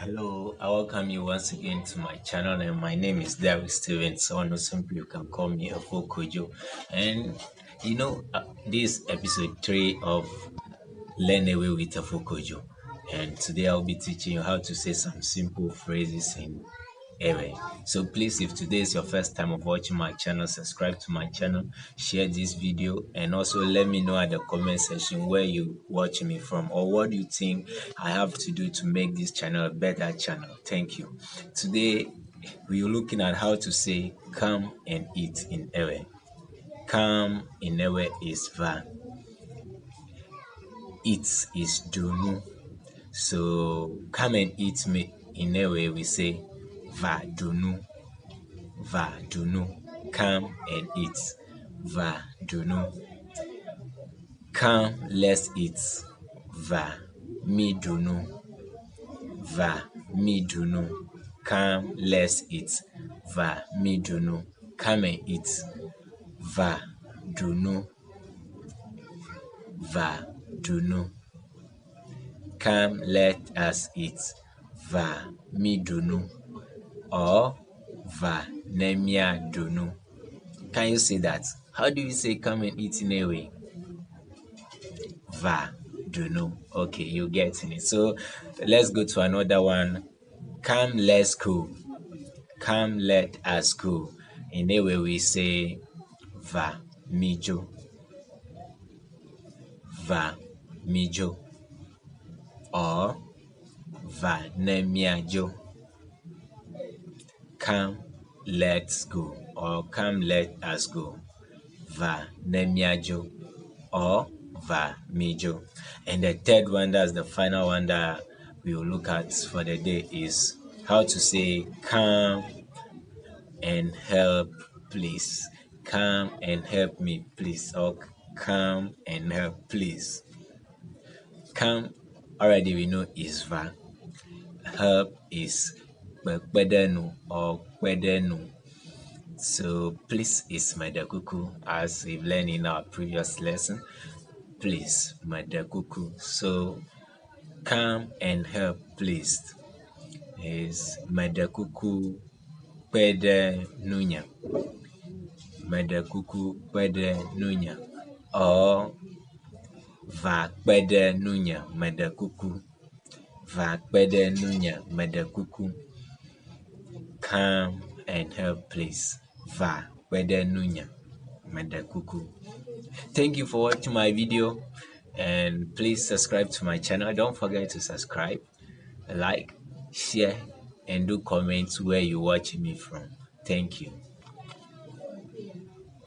Hello, I welcome you once again to my channel, and my name is David Stevens. Or no, simply you can call me a kordzo. And this episode 3 of Learn Away with a kordzo. And today I'll be teaching you how to say some simple phrases in Ewe. So please, if today is your first time of watching my channel, subscribe to my channel, share this video, and also let me know at the comment section where you watching me from, or what do you think I have to do to make this channel a better channel. Thank you. Today we are looking at how to say come and eat in Ewe. Come in Ewe is va. Eat is dunu. So come and eat me in Ewe we say va dunu. Va dunu. Come and eat. Va dunu. Come, let's eat. Va mi dunu. Va mi dunu. Come, let's eat. Va mi dunu. Come and eat. Va dunu. Va dunu. Come, let us eat. Va mi dunu. Or va nemia dunu. Can you say that? How do you say come and eat in a way? Va dunu. Okay, you're getting it. So let's go to another one. Come, let's go. Come, let us go. In a way, we say va mijo. Va mijo. Or va nemiajo. Come, let's go. Or come, let us go. Va nemiajo. Or va mijo. And the third one, that's the final one that we will look at for the day, is how to say come and help please. Come and help me please. Or come and help please. Come already we know is va. Help is bedenu or bedenu. So please is madakuku, as we've learned in our previous lesson. Please madakuku. So come and help please is madakuku pede nunya. Madakuku pede nunya. Or va pede nunya madakuku. Va pede nunya madakuku. Come and help please. Va pede nunya madakuku. Thank you for watching my video, and please subscribe to my channel. Don't forget to subscribe, like, share, and do comments where you're watching me from. Thank you.